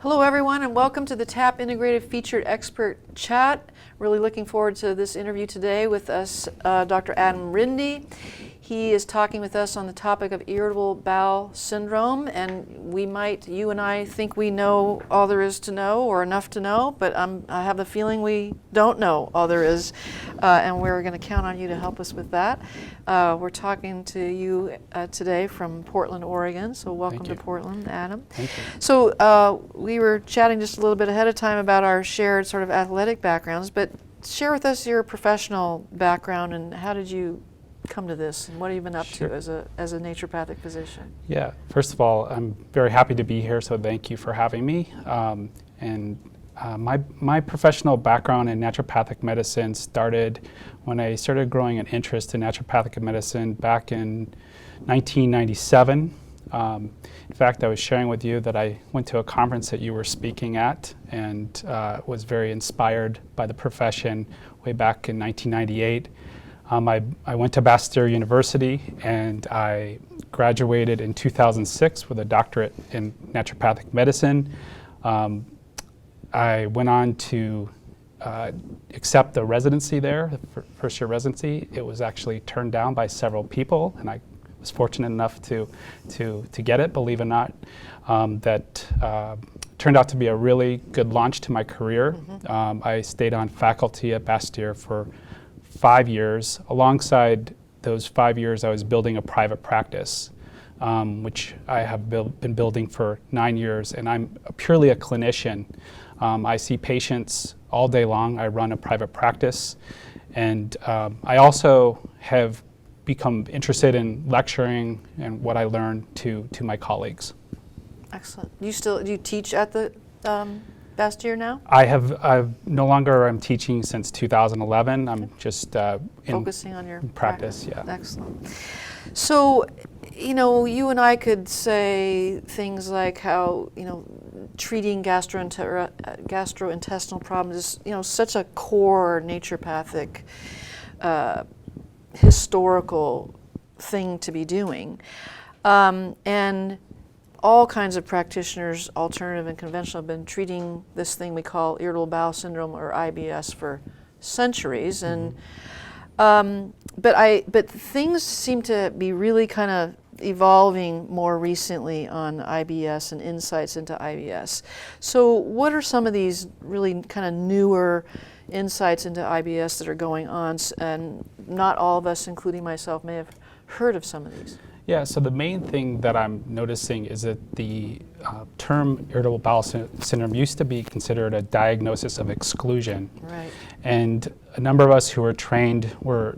Hello everyone, and welcome to the TAP Integrative Featured Expert Chat. Really looking forward to this interview today with us, Dr. Adam Rinde. He is talking with us on the topic of irritable bowel syndrome, and you and I think we know all there is to know or enough to know, but I have the feeling we don't know all there is, and we're going to count on you to help us with that. We're talking to you today from Portland, Oregon, so welcome to Portland, Adam. Thank you. So we were chatting just a little bit ahead of time about our shared sort of athletic backgrounds, but share with us your professional background and how did you come to this, and what have you been up to as a naturopathic physician? Yeah, first of all, I'm very happy to be here, so thank you for having me. My professional background in naturopathic medicine started when I started growing an interest in naturopathic medicine back in 1997. In fact, I was sharing with you that I went to a conference that you were speaking at and was very inspired by the profession way back in 1998. I went to Bastyr University and I graduated in 2006 with a doctorate in naturopathic medicine. I went on to accept the residency there, the first year residency. It was actually turned down by several people, and I was fortunate enough to get it, believe it or not. That turned out to be a really good launch to my career. I stayed on faculty at Bastyr for 5 years. Alongside those 5 years, I was building a private practice, which I have been building for 9 years, and I'm purely a clinician. I see patients all day long. I run a private practice, and I also have become interested in lecturing and what I learned to my colleagues. Excellent. Do you teach at the Bastyr now? I've no longer am teaching since 2011. I'm just focusing on your practice. Yeah. Excellent. So, you and I could say things like how treating gastrointestinal problems is such a core naturopathic historical thing to be doing, and all kinds of practitioners, alternative and conventional, have been treating this thing we call irritable bowel syndrome or IBS for centuries. And but things seem to be really kind of evolving more recently on IBS and insights into IBS. So what are some of these really kind of newer insights into IBS that are going on? And not all of us, including myself, may have heard of some of these. Yeah, so the main thing that I'm noticing is that the term irritable bowel syndrome used to be considered a diagnosis of exclusion. Right. And a number of us who were trained were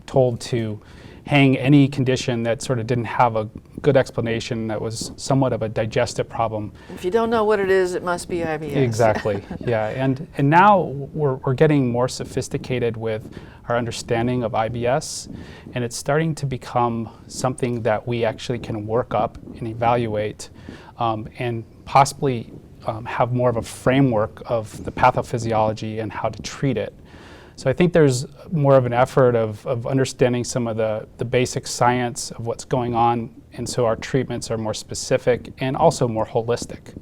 told to hang any condition that sort of didn't have a good explanation, that was somewhat of a digestive problem. If you don't know what it is, it must be IBS. Exactly, yeah. And now we're getting more sophisticated with our understanding of IBS, and it's starting to become something that we actually can work up and evaluate, and possibly have more of a framework of the pathophysiology and how to treat it. So I think there's more of an effort of understanding some of the basic science of what's going on, and so our treatments are more specific and also more holistic.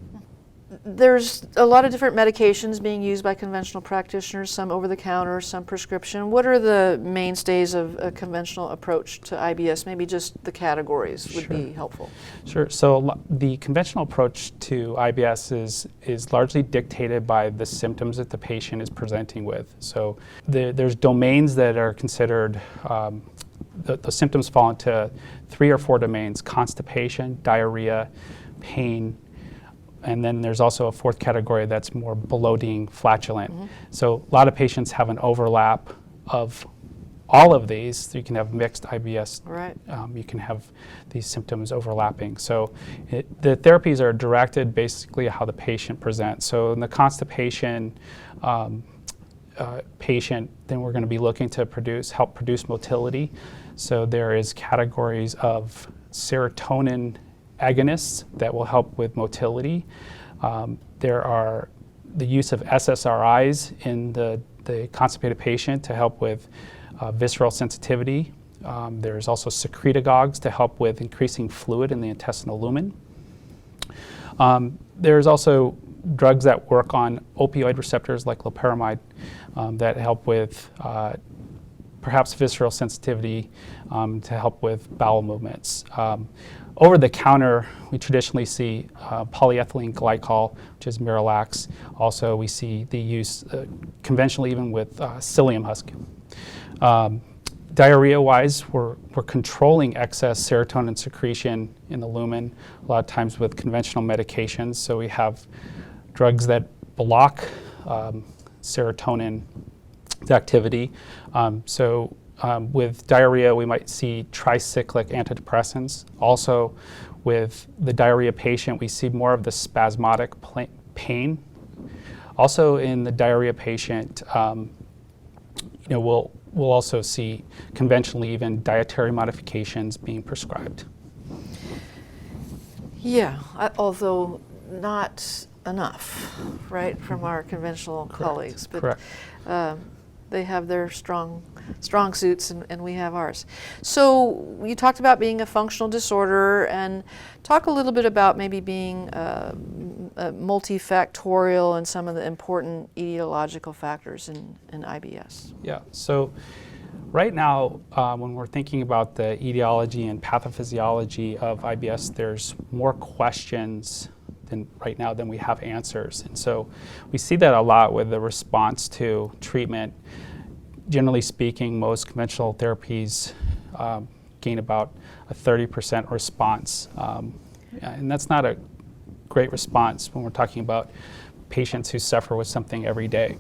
There's a lot of different medications being used by conventional practitioners, some over-the-counter, some prescription. What are the mainstays of a conventional approach to IBS? Maybe just the categories would be helpful. Sure. So the conventional approach to IBS is largely dictated by the symptoms that the patient is presenting with. So there's domains that are considered, the symptoms fall into 3 or 4 domains: constipation, diarrhea, pain, and then there's also a 4th category that's more bloating, flatulent. So a lot of patients have an overlap of all of these. So you can have mixed IBS. Right. You can have these symptoms overlapping. So the therapies are directed basically how the patient presents. So in the constipation patient, then we're going to be looking to help produce motility. So there is categories of serotonin agonists that will help with motility. There are the use of SSRIs in the constipated patient to help with visceral sensitivity. There's also secretagogues to help with increasing fluid in the intestinal lumen. there's also drugs that work on opioid receptors like loperamide that help with perhaps visceral sensitivity to help with bowel movements. Over the counter, we traditionally see polyethylene glycol, which is Miralax. Also, we see the use conventionally even with psyllium husk. Diarrhea-wise, we're controlling excess serotonin secretion in the lumen, a lot of times with conventional medications. So we have drugs that block serotonin activity. With diarrhea, we might see tricyclic antidepressants. Also, with the diarrhea patient, we see more of the spasmodic pain. Also, in the diarrhea patient, we'll also see conventionally even dietary modifications being prescribed. Yeah, although not enough, right, from our conventional colleagues. But Correct. They have their strong suits and we have ours. So you talked about being a functional disorder, and talk a little bit about maybe being multifactorial and some of the important etiological factors in IBS. Yeah, so right now when we're thinking about the etiology and pathophysiology of IBS, there's more questions right now than we have answers. And so we see that a lot with the response to treatment. Generally speaking, most conventional therapies gain about a 30% response. And that's not a great response when we're talking about patients who suffer with something every day.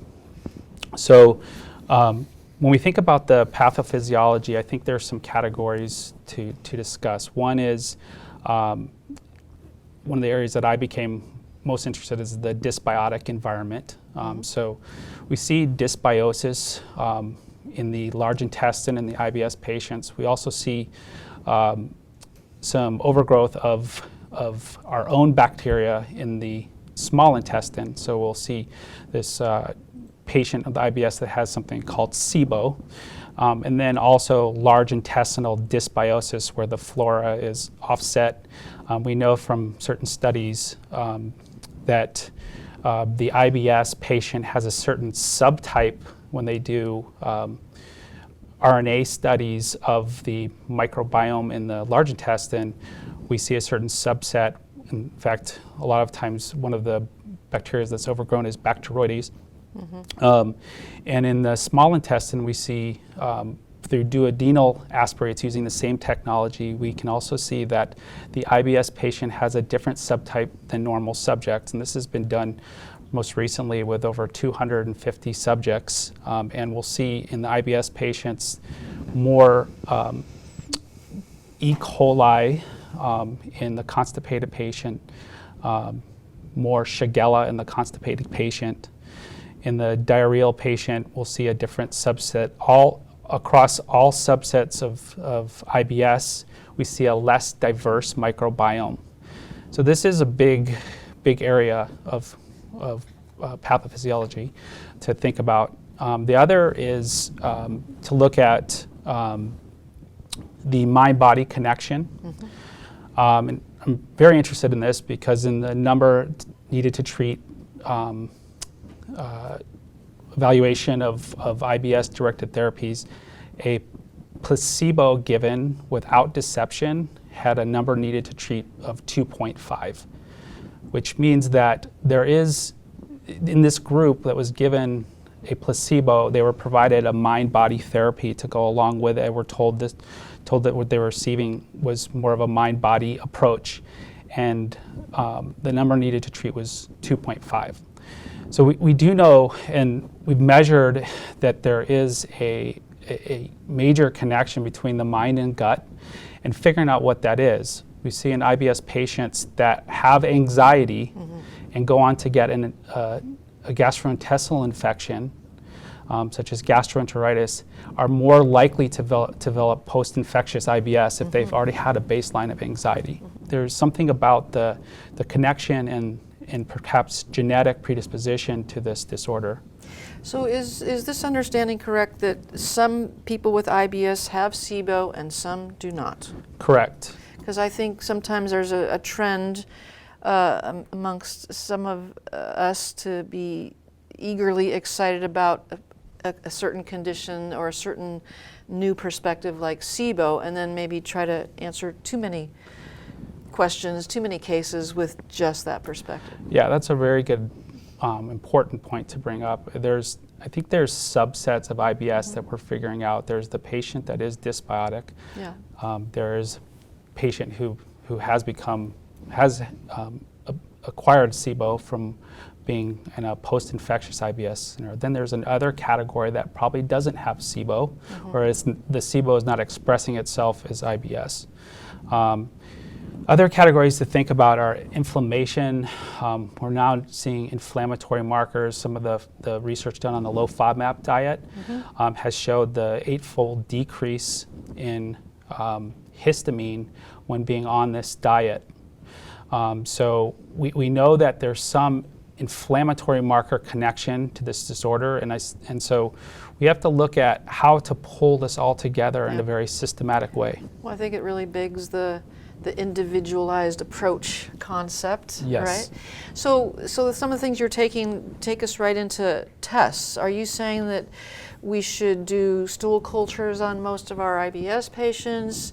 So when we think about the pathophysiology, I think there's some categories to discuss. One is one of the areas that I became most interested in is the dysbiotic environment. So we see dysbiosis in the large intestine in the IBS patients. We also see some overgrowth of our own bacteria in the small intestine. So we'll see this patient of the IBS that has something called SIBO. And then also large intestinal dysbiosis where the flora is offset. We know from certain studies that the IBS patient has a certain subtype when they do RNA studies of the microbiome in the large intestine. We see a certain subset. In fact, a lot of times one of the bacteria that's overgrown is Bacteroides. And in the small intestine, we see through duodenal aspirates using the same technology, we can also see that the IBS patient has a different subtype than normal subjects. And this has been done most recently with over 250 subjects. And we'll see in the IBS patients more E. coli in the constipated patient, more Shigella in the constipated patient. In the diarrheal patient, we'll see a different subset. Across all subsets of IBS, we see a less diverse microbiome. So this is a big area of pathophysiology to think about. The other is to look at the mind-body connection. And I'm very interested in this because in the number needed to treat evaluation of IBS-directed therapies, a placebo given without deception had a number needed to treat of 2.5, which means that there is, in this group that was given a placebo, they were provided a mind-body therapy to go along with it. We're told that what they were receiving was more of a mind-body approach, and the number needed to treat was 2.5. So we do know, and we've measured that there is a major connection between the mind and gut, and figuring out what that is. We see in IBS patients that have anxiety and go on to get a gastrointestinal infection, such as gastroenteritis, are more likely to develop post-infectious IBS if they've already had a baseline of anxiety. There's something about the connection and perhaps genetic predisposition to this disorder. So is this understanding correct that some people with IBS have SIBO and some do not? Correct. Because I think sometimes there's a trend amongst some of us to be eagerly excited about a certain condition or a certain new perspective like SIBO, and then maybe try to answer too many questions, too many cases with just that perspective. Yeah, that's a very good, important point to bring up. I think there's subsets of IBS that we're figuring out. There's the patient that is dysbiotic. Yeah. There is a patient who has acquired SIBO from being in a post-infectious IBS. Then there's another category that probably doesn't have SIBO, or the SIBO is not expressing itself as IBS. Other categories to think about are inflammation. We're now seeing inflammatory markers. Some of the research done on the low FODMAP diet has showed the 8-fold decrease in histamine when being on this diet. So we know that there's some inflammatory marker connection to this disorder, and so we have to look at how to pull this all together in a very systematic way. Well, I think it really begs the individualized approach concept, yes. Right? So some of the things you're taking take us right into tests. Are you saying that we should do stool cultures on most of our IBS patients?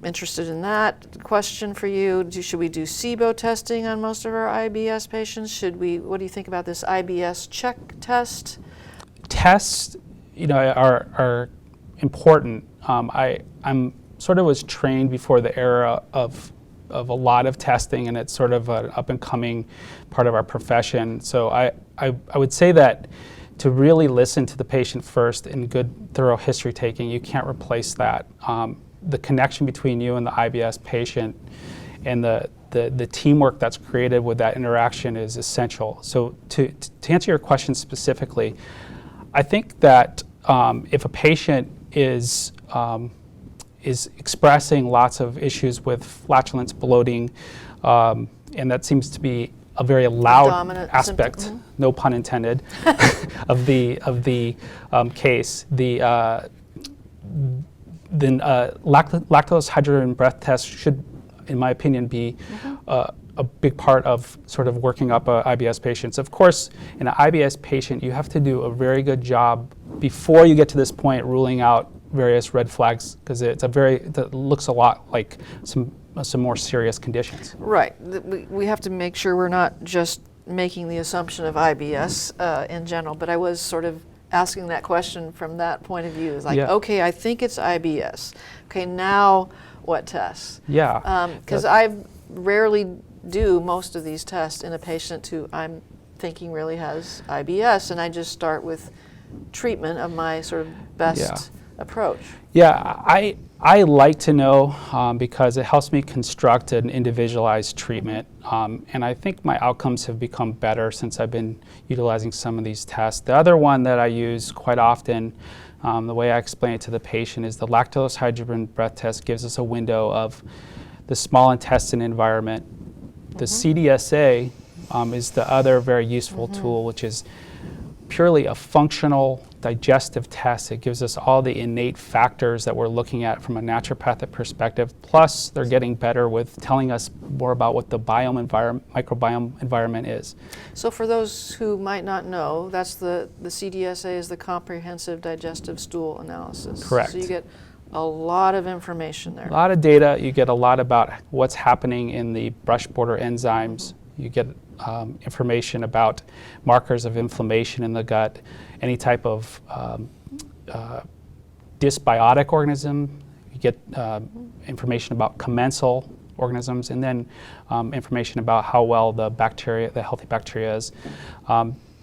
Interested in that question for you. Should we do SIBO testing on most of our IBS patients? What do you think about this IBS check test? Tests, are important. I'm sort of was trained before the era of a lot of testing, and it's sort of an up and coming part of our profession. So I would say that to really listen to the patient first in good, thorough history taking, you can't replace that. The connection between you and the IBS patient and the teamwork that's created with that interaction is essential. So to answer your question specifically, I think that if a patient is expressing lots of issues with flatulence, bloating, and that seems to be a very loud dominant aspect, symptom. no pun intended, of the case. Then lactose hydrogen breath test should, in my opinion, be a big part of sort of working up IBS patients. Of course, in an IBS patient, you have to do a very good job before you get to this point ruling out various red flags, because that looks a lot like some more serious conditions. Right. We have to make sure we're not just making the assumption of IBS in general, but I was sort of asking that question from that point of view. It's like, okay, I think it's IBS. Okay, now what tests? Yeah. Because I rarely do most of these tests in a patient who I'm thinking really has IBS, and I just start with treatment of my sort of best approach. Yeah, I like to know because it helps me construct an individualized treatment, and I think my outcomes have become better since I've been utilizing some of these tests. The other one that I use quite often, the way I explain it to the patient, is the lactose hydrogen breath test gives us a window of the small intestine environment. The CDSA is the other very useful tool, which is purely a functional digestive test. It gives us all the innate factors that we're looking at from a naturopathic perspective. Plus, they're getting better with telling us more about what the microbiome environment is. So for those who might not know, that's the CDSA is the Comprehensive Digestive Stool Analysis. Correct. So you get a lot of information there. A lot of data. You get a lot about what's happening in the brush border enzymes. You get information about markers of inflammation in the gut, any type of dysbiotic organism. You get information about commensal organisms, and then information about how well the healthy bacteria is.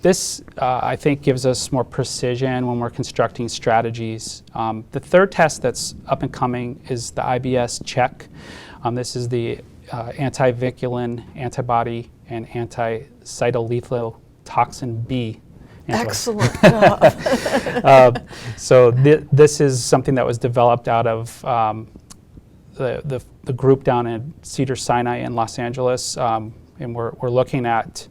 This, I think, gives us more precision when we're constructing strategies. The third test that's up and coming is the IBS check. This is the antivinculin antibody and anti-cytolethotoxin B antibody. Excellent. So this is something that was developed out of the group down at Cedars-Sinai in Los Angeles, and we're looking at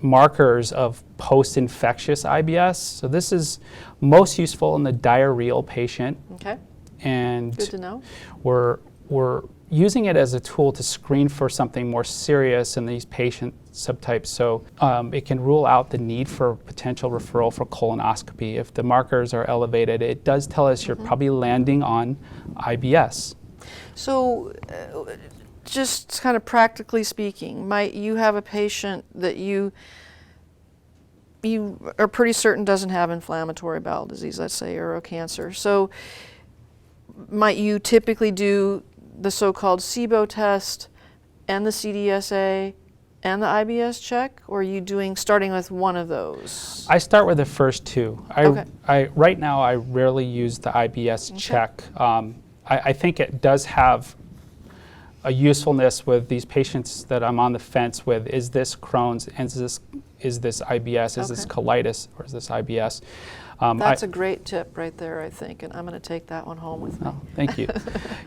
markers of post-infectious IBS. So this is most useful in the diarrheal patient. Okay. And good to know. We're using it as a tool to screen for something more serious in these patient subtypes. So it can rule out the need for potential referral for colonoscopy. If the markers are elevated, it does tell us you're probably landing on IBS. So just kind of practically speaking, might you have a patient that you are pretty certain doesn't have inflammatory bowel disease, let's say, or a cancer. So might you typically do the so-called SIBO test and the CDSA and the IBS check, or are you starting with one of those? I start with the first two. Right now, I rarely use the IBS check. I think it does have a usefulness with these patients that I'm on the fence with. Is this Crohn's? Is this IBS? Is this colitis? Or is this IBS? That's a great tip right there, I think, and I'm going to take that one home with me. Oh, thank you.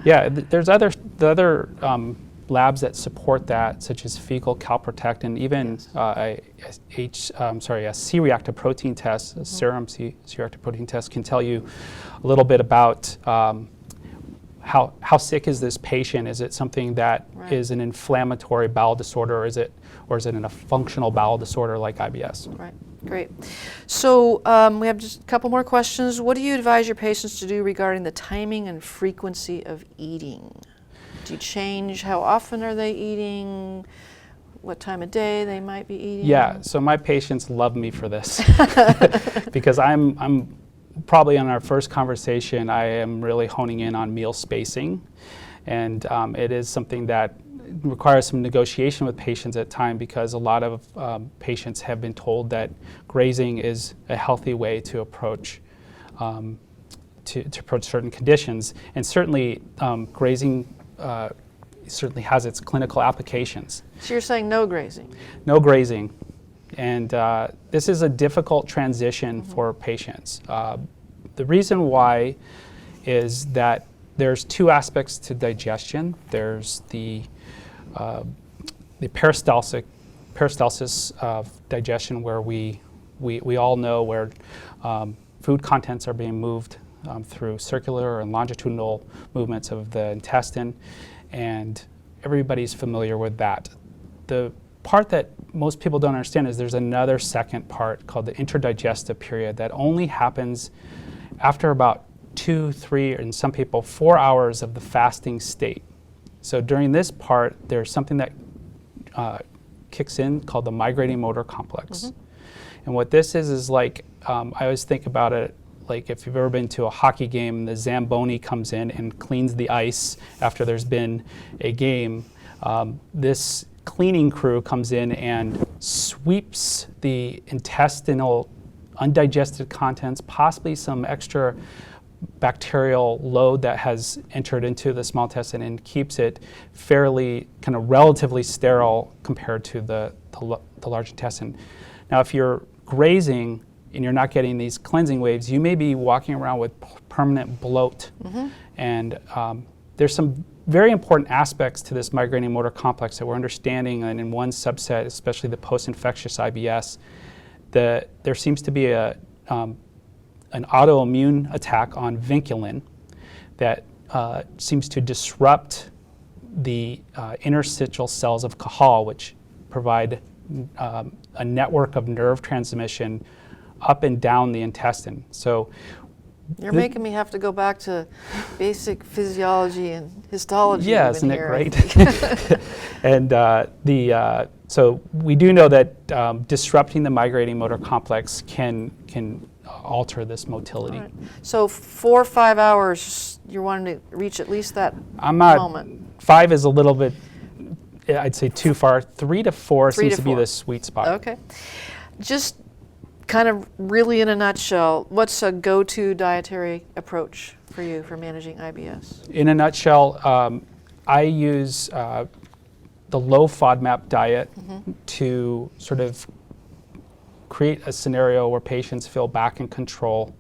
Yeah, there's other labs that support that, such as fecal calprotect, and even a C-reactive protein test, a serum C-reactive protein test, can tell you a little bit about how sick is this patient? Is it something that is an inflammatory bowel disorder, or is it in a functional bowel disorder like IBS? Right. Great. So we have just a couple more questions. What do you advise your patients to do regarding the timing and frequency of eating? Do you change how often are they eating? What time of day they might be eating? Yeah, so my patients love me for this because I'm probably on our first conversation, I am really honing in on meal spacing, and it is something that requires some negotiation with patients at time, because a lot of patients have been told that grazing is a healthy way to approach certain conditions, and certainly grazing certainly has its clinical applications. So you're saying no grazing? No grazing. And this is a difficult transition for patients. The reason why is that there's two aspects to digestion. There's the peristalsis of digestion, where we all know where food contents are being moved through circular and longitudinal movements of the intestine, and everybody's familiar with that. The part that most people don't understand is there's another second part called the interdigestive period that only happens after about 2, 3, and some people 4 hours of the fasting state. So during this part, there's something that kicks in called the migrating motor complex. And what this is like, I always think about it like if you've ever been to a hockey game, the Zamboni comes in and cleans the ice after there's been a game. This cleaning crew comes in and sweeps the intestinal undigested contents, possibly some extra bacterial load that has entered into the small intestine, and keeps it fairly kind of relatively sterile compared to the large intestine. Now, if you're grazing and you're not getting these cleansing waves, you may be walking around with permanent bloat. And there's some very important aspects to this migrating motor complex that we're understanding, and in one subset, especially the post-infectious IBS, there seems to be an autoimmune attack on vinculin that seems to disrupt the interstitial cells of Cajal, which provide a network of nerve transmission up and down the intestine. So you're making me have to go back to basic physiology and histology. Yeah, isn't it great? And so we do know that disrupting the migrating motor complex can alter this motility. Right. So 4 or 5 hours, you're wanting to reach at least that moment. 5 is a little bit, I'd say, too far. 3 to 4 seems to be the sweet spot. Okay. Just kind of really in a nutshell, what's a go-to dietary approach for you for managing IBS? In a nutshell, I use the low FODMAP diet to sort of create a scenario where patients feel back in control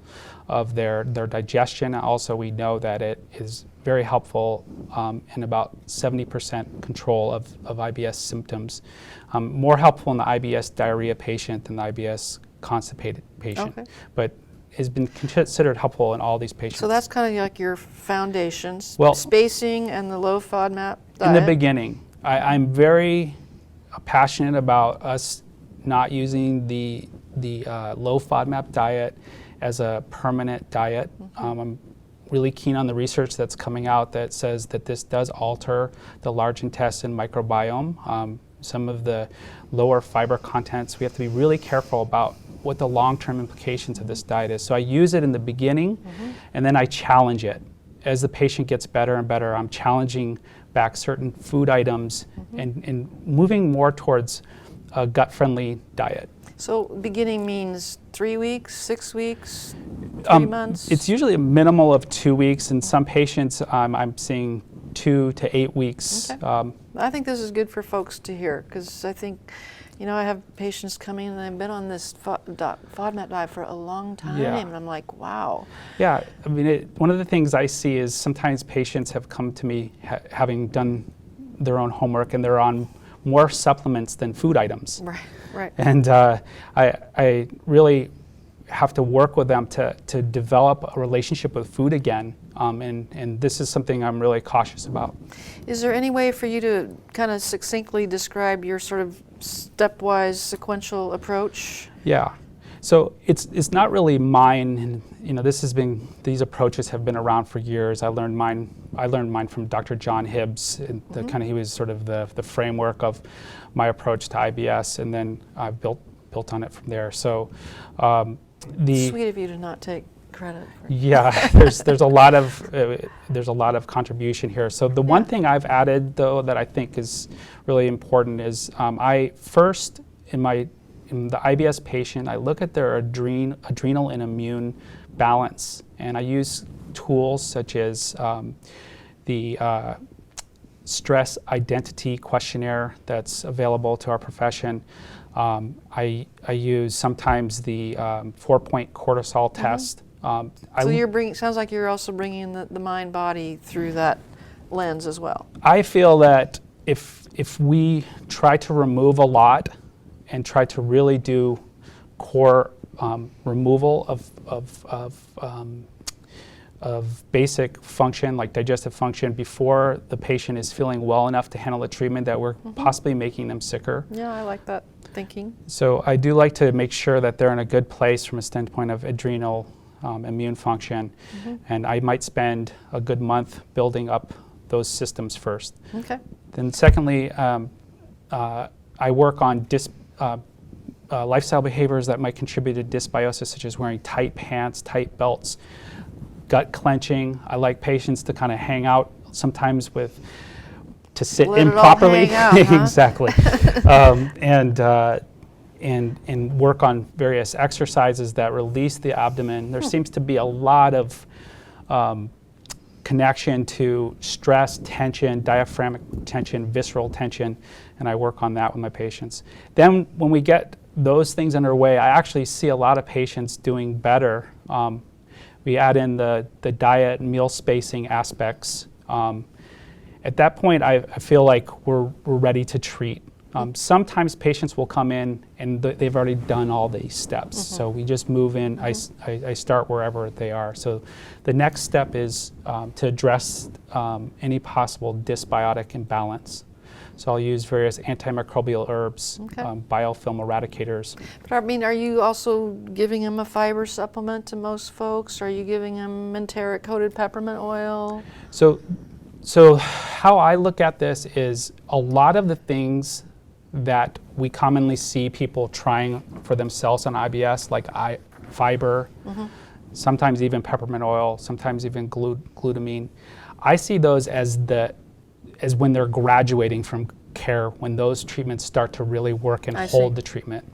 of their digestion. Also, we know that it is very helpful in about 70% control of IBS symptoms. More helpful in the IBS diarrhea patient than the IBS constipated patient. Okay. But has been considered helpful in all these patients. So that's kind of like your foundations, Well, spacing and the low FODMAP diet. in the beginning, I'm very passionate about us not using the low FODMAP diet as a permanent diet. I'm really keen on the research that's coming out that says that this does alter the large intestine microbiome. Some of the lower fiber contents, we have to be really careful about what the long-term implications of this diet is. So I use it in the beginning, and then I challenge it. As the patient gets better and better, I'm challenging back certain food items and moving more towards a gut-friendly diet. So beginning means 3 weeks, 6 weeks, 3 months? It's usually a minimal of 2 weeks. In some patients, I'm seeing 2 to 8 weeks. Okay. I think this is good for folks to hear, because I think, you know, I have patients coming and they've been on this FODMAP diet for a long time, and I'm like, wow. Yeah, I mean, one of the things I see is sometimes patients have come to me having done their own homework, and they're on more supplements than food items. Right, right. And I really have to work with them to develop a relationship with food again, and this is something I'm really cautious about. Is there any way for you to kind of succinctly describe your sort of stepwise sequential approach? Yeah. So it's not really mine, and you know, these approaches have been around for years. I learned mine from Dr. John Hibbs, and he was sort of the framework of my approach to IBS, and then I built on it from there. So sweet of you to not take credit for it. Yeah, there's a lot of contribution here. So the one thing I've added though that I think is really important is I first in the IBS patient, I look at their adrenal and immune balance, and I use tools such as the stress identity questionnaire that's available to our profession. I use sometimes the 4-point cortisol test. So sounds like you're also bringing the mind-body through that lens as well. I feel that if we try to remove a lot and try to really do core removal of basic function, like digestive function, before the patient is feeling well enough to handle the treatment, that we're possibly making them sicker. Yeah, I like that thinking. So I do like to make sure that they're in a good place from a standpoint of adrenal immune function, and I might spend a good month building up those systems first. Okay. Then secondly, I work on lifestyle behaviors that might contribute to dysbiosis, such as wearing tight pants, tight belts, gut clenching. I like patients to kind of hang out sometimes to sit Let improperly. It all hang out, huh? Exactly. And work on various exercises that release the abdomen. There seems to be a lot of connection to stress, tension, diaphragmatic tension, visceral tension, and I work on that with my patients. Then when we get those things underway, I actually see a lot of patients doing better. We add in the diet and meal spacing aspects. At that point, I feel like we're ready to treat. Sometimes patients will come in and they've already done all these steps. So we just move in, I start wherever they are. So the next step is to address any possible dysbiotic imbalance. So I'll use various antimicrobial herbs, biofilm eradicators. But I mean, are you also giving them a fiber supplement to most folks? Are you giving them enteric-coated peppermint oil? So how I look at this is a lot of the things that we commonly see people trying for themselves on IBS, like fiber, sometimes even peppermint oil, sometimes even glutamine. I see those as when they're graduating from care, when those treatments start to really work and hold the treatment.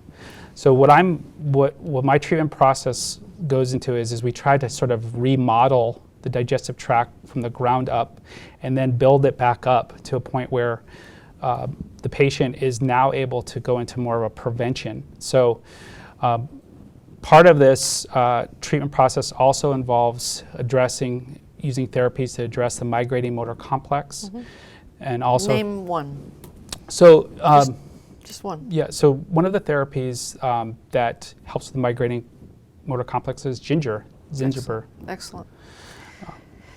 So what my treatment process goes into is we try to sort of remodel the digestive tract from the ground up and then build it back up to a point where the patient is now able to go into more of a prevention. So part of this treatment process also involves using therapies to address the migrating motor complex. And also name one. So just one. Yeah, so one of the therapies that helps with the migrating motor complexes, gingiber. Excellent.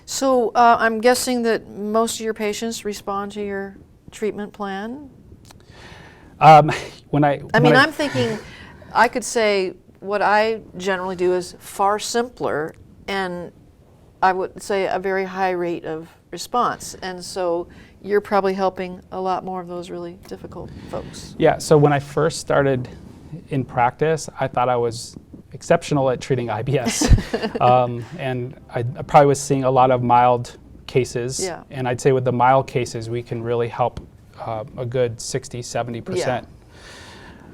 So I'm guessing that most of your patients respond to your treatment plan? I'm thinking I could say what I generally do is far simpler, and I would say a very high rate of response. And so you're probably helping a lot more of those really difficult folks. Yeah, so when I first started in practice, I thought I was exceptional at treating IBS. And I probably was seeing a lot of mild cases. Yeah. And I'd say with the mild cases, we can really help a good 60, 70%. Yeah.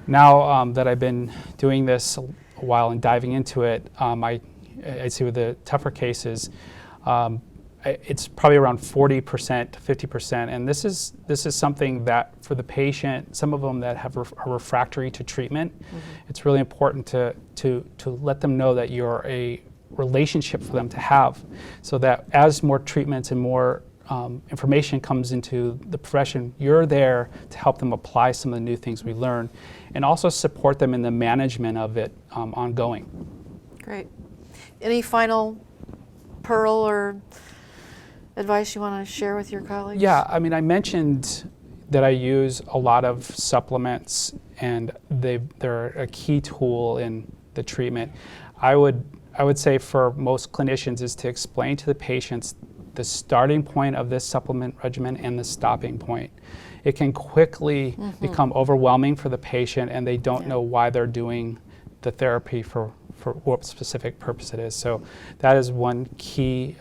Now that I've been doing this a while and diving into it, I'd say with the tougher cases, it's probably around 40% to 50%, and this is something that for the patient, some of them that are refractory to treatment, it's really important to let them know that you're a relationship for them to have, so that as more treatments and more information comes into the profession, you're there to help them apply some of the new things we learn, and also support them in the management of it ongoing. Great. Any final pearl or advice you want to share with your colleagues? Yeah, I mentioned that I use a lot of supplements, and they're a key tool in the treatment. I would say for most clinicians is to explain to the patients the starting point of this supplement regimen and the stopping point. It can quickly become overwhelming for the patient, and they don't know why they're doing the therapy for what specific purpose it is. So that is one key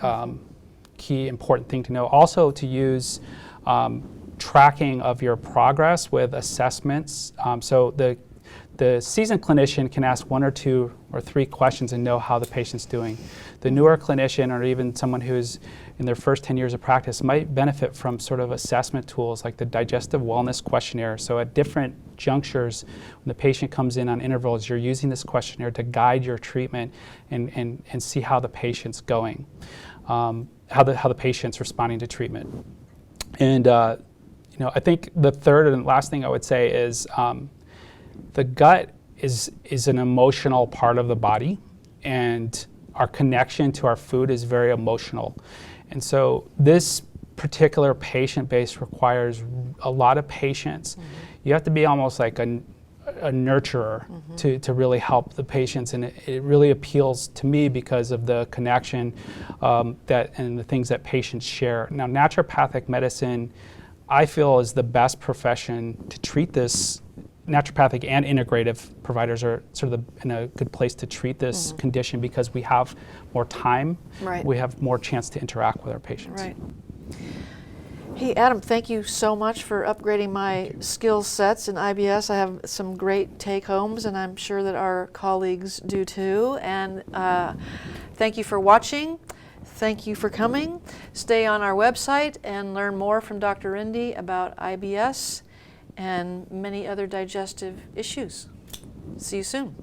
important thing to know. Also to use tracking of your progress with assessments. So the seasoned clinician can ask 1 or 2 or 3 questions and know how the patient's doing. The newer clinician, or even someone who's in their first 10 years of practice, might benefit from sort of assessment tools like the Digestive Wellness Questionnaire. So at different junctures, when the patient comes in on intervals, you're using this questionnaire to guide your treatment and see how the patient's going, how the patient's responding to treatment. And I think the third and last thing I would say is the gut is an emotional part of the body, and our connection to our food is very emotional. And so this particular patient base requires a lot of patience. You have to be almost like a nurturer to really help the patients, and it really appeals to me because of the connection and the things that patients share. Now, naturopathic medicine, I feel, is the best profession to treat this. Naturopathic and integrative providers are sort of in a good place to treat this condition because we have more time, we have more chance to interact with our patients. Right. Hey, Adam, thank you so much for upgrading my skill sets in IBS. I have some great take-homes, and I'm sure that our colleagues do too. And thank you for watching. Thank you for coming. Stay on our website and learn more from Dr. Rinde about IBS and many other digestive issues. See you soon.